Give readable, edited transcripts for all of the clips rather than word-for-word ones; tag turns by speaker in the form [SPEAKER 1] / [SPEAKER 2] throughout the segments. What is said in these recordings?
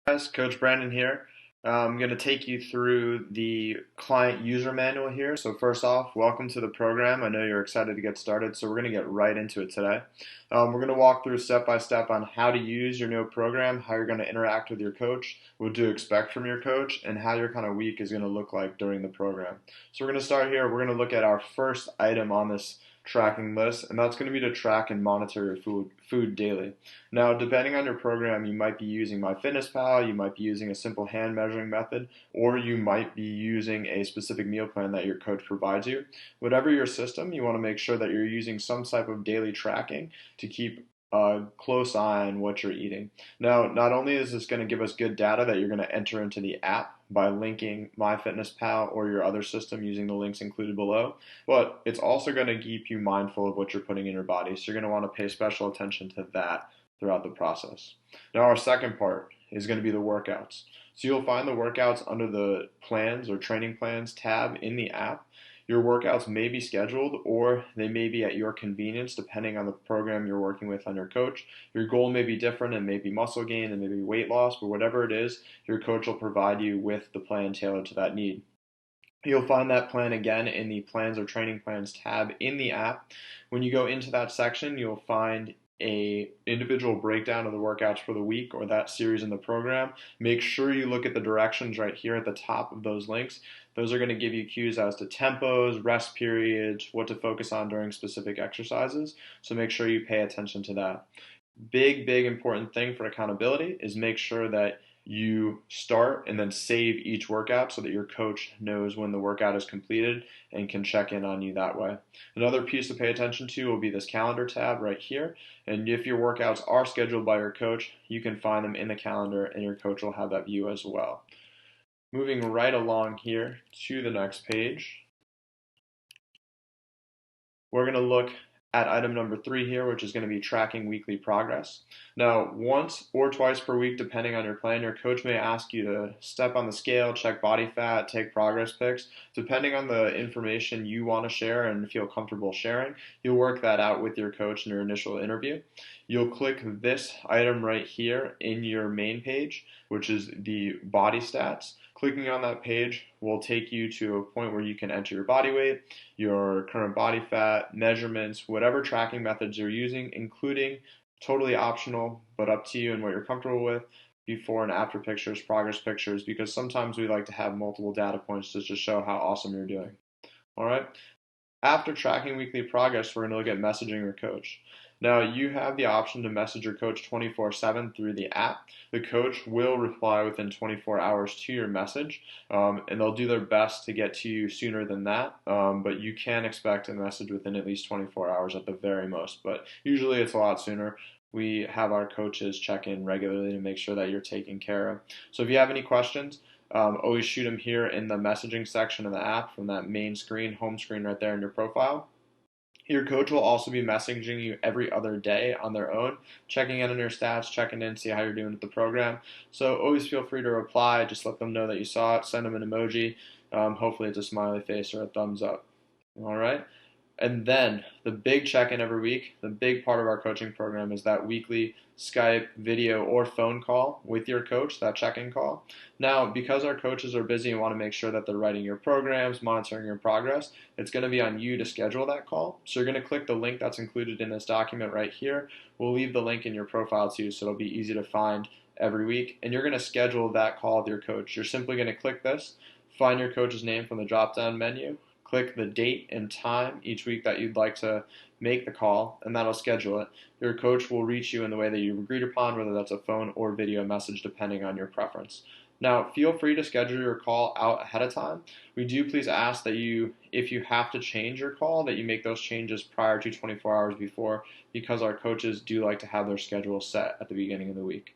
[SPEAKER 1] Guys, Coach Brandon here. I'm going to take you through the client user manual here. So first off, welcome to the program. I know you're excited to get started, so we're going to get right into it today. We're going to walk through step by step on how to use your new program, how you're going to interact with your coach, what to expect from your coach, and how your kind of week is going to look like during the program. So we're going to start here. We're going to look at our first item on this tracking list, and that's going to be to track and monitor your food daily. Now, depending on your program, you might be using MyFitnessPal, you might be using a simple hand measuring method, or you might be using a specific meal plan that your coach provides you. Whatever your system, you want to make sure that you're using some type of daily tracking to keep a close eye on what you're eating. Now, not only is this going to give us good data that you're going to enter into the app by linking MyFitnessPal or your other system using the links included below, but it's also going to keep you mindful of what you're putting in your body. So you're going to want to pay special attention to that throughout the process. Now, our second part is going to be the workouts. So you'll find the workouts under the plans or training plans tab in the app. Your workouts may be scheduled or they may be at your convenience depending on the program you're working with on your coach. Your goal may be different and may be muscle gain and maybe weight loss, but whatever it is, your coach will provide you with the plan tailored to that need. You'll find that plan again in the plans or training plans tab in the app. When you go into that section, you'll find a individual breakdown of the workouts for the week or that series in the program. Make sure you look at the directions right here at the top of those links. Those are going to give you cues as to tempos, rest periods, what to focus on during specific exercises. So make sure you pay attention to that. Big important thing for accountability is make sure that you start and then save each workout so that your coach knows when the workout is completed and can check in on you that way. Another piece to pay attention to will be this calendar tab right here. And if your workouts are scheduled by your coach, you can find them in the calendar and your coach will have that view as well. Moving right along here to the next page, we're going to look at item number 3 here, which is going to be tracking weekly progress. Now, once or twice per week, depending on your plan, your coach may ask you to step on the scale, check body fat, take progress pics. Depending on the information you want to share and feel comfortable sharing, you'll work that out with your coach in your initial interview. You'll click this item right here in your main page, which is the body stats. Clicking on that page will take you to a point where you can enter your body weight, your current body fat, measurements, whatever tracking methods you're using, including totally optional, but up to you and what you're comfortable with, before and after pictures, progress pictures, because sometimes we like to have multiple data points to just show how awesome you're doing. All right. After tracking weekly progress, we're going to look at messaging your coach. Now, you have the option to message your coach 24/7 through the app. The coach will reply within 24 hours to your message, and they'll do their best to get to you sooner than that, but you can expect a message within at least 24 hours at the very most, but usually it's a lot sooner. We have our coaches check in regularly to make sure that you're taken care of. So if you have any questions, always shoot them here in the messaging section of the app from that main screen, home screen right there in your profile. Your coach will also be messaging you every other day on their own, checking in on your stats, checking in, see how you're doing with the program. So always feel free to reply. Just let them know that you saw it. Send them an emoji. Hopefully it's a smiley face or a thumbs up. All right. And then the big check-in every week, the big part of our coaching program is that weekly Skype, video, or phone call with your coach, that check-in call. Now, because our coaches are busy and want to make sure that they're writing your programs, monitoring your progress, it's going to be on you to schedule that call. So you're going to click the link that's included in this document right here. We'll leave the link in your profile too, so it'll be easy to find every week. And you're going to schedule that call with your coach. You're simply going to click this, find your coach's name from the drop-down menu, click the date and time each week that you'd like to make the call, and that'll schedule it. Your coach will reach you in the way that you've agreed upon, whether that's a phone or video message, depending on your preference. Now, feel free to schedule your call out ahead of time. We do please ask that you, if you have to change your call, that you make those changes prior to 24 hours before, because our coaches do like to have their schedule set at the beginning of the week.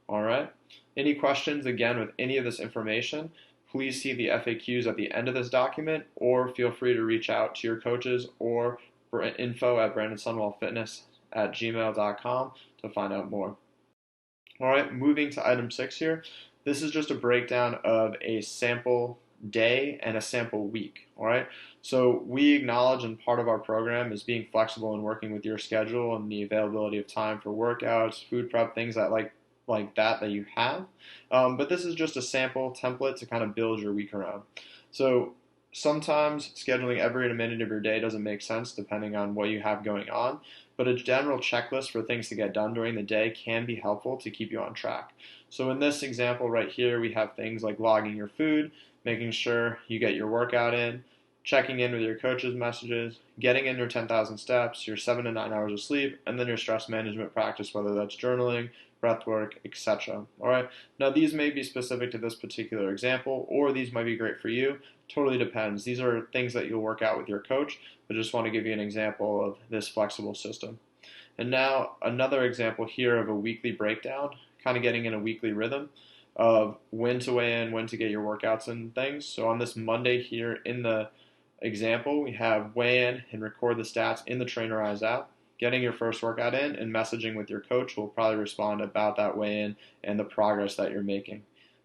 [SPEAKER 1] All right? Any questions, again, with any of this information, please see the FAQs at the end of this document, or feel free to reach out to your coaches or info@brandonsundwallfitness@gmail.com to find out more. All right, moving to item 6 here. This is just a breakdown of a sample day and a sample week. All right, so we acknowledge, and part of our program is being flexible and working with your schedule and the availability of time for workouts, food prep, things that like that you have. But this is just a sample template to kind of build your week around. So sometimes scheduling every minute of your day doesn't make sense depending on what you have going on, but a general checklist for things to get done during the day can be helpful to keep you on track. So in this example right here, we have things like logging your food, making sure you get your workout in, checking in with your coach's messages, getting in your 10,000 steps, your 7 to 9 hours of sleep, and then your stress management practice, whether that's journaling, breath work, etc. All right. Now, these may be specific to this particular example, or these might be great for you. Totally depends. These are things that you'll work out with your coach, but just want to give you an example of this flexible system. And now, another example here of a weekly breakdown, kind of getting in a weekly rhythm of when to weigh in, when to get your workouts and things. So on this Monday here in the example, we have weigh in and record the stats in the Trainerize app, getting your first workout in, and messaging with your coach who will probably respond about that weigh in and the progress that you're making.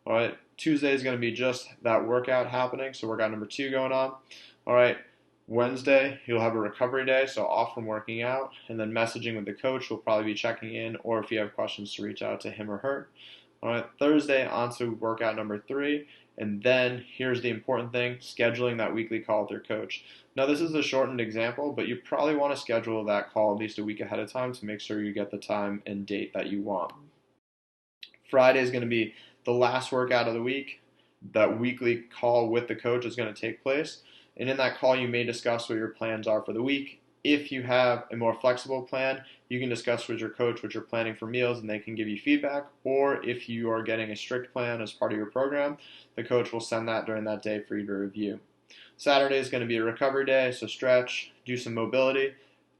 [SPEAKER 1] All right, Tuesday is going to be just that workout happening, so workout number 2 going on. All right, Wednesday, you'll have a recovery day, so off from working out, and then messaging with the coach who will probably be checking in, or if you have questions to reach out to him or her. All right, Thursday, on to workout number 3. And then here's the important thing, scheduling that weekly call with your coach. Now, this is a shortened example, but you probably want to schedule that call at least a week ahead of time to make sure you get the time and date that you want. Friday is going to be the last workout of the week. That weekly call with the coach is going to take place. And in that call, you may discuss what your plans are for the week. If you have a more flexible plan, you can discuss with your coach what you're planning for meals and they can give you feedback. Or if you are getting a strict plan as part of your program, the coach will send that during that day for you to review. Saturday is going to be a recovery day, so stretch, do some mobility.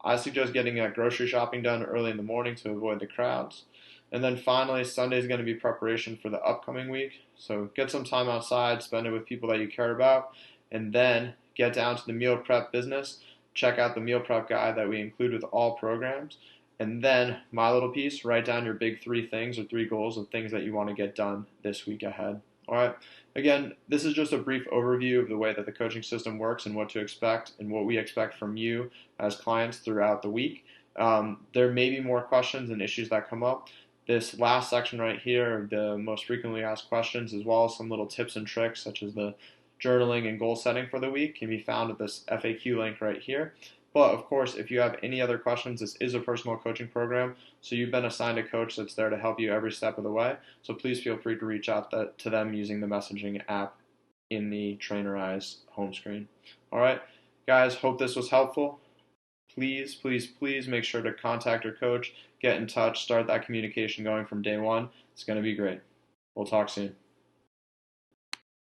[SPEAKER 1] I suggest getting grocery shopping done early in the morning to avoid the crowds. And then finally, Sunday is going to be preparation for the upcoming week. So get some time outside, spend it with people that you care about, and then get down to the meal prep business. Check out the meal prep guide that we include with all programs. And then my little piece, write down your big 3 things or 3 goals of things that you want to get done this week ahead. All right. Again, this is just a brief overview of the way that the coaching system works and what to expect and what we expect from you as clients throughout the week. There may be more questions and issues that come up. This last section right here, the most frequently asked questions, as well as some little tips and tricks such as the journaling and goal setting for the week, can be found at this FAQ link right here. But of course, if you have any other questions, this is a personal coaching program, so you've been assigned a coach that's there to help you every step of the way. So please feel free to reach out to them using the messaging app in the Trainerize home screen. All right, guys, hope this was helpful. Please, please, please make sure to contact your coach, get in touch, start that communication going from day one. It's going to be great. We'll talk soon.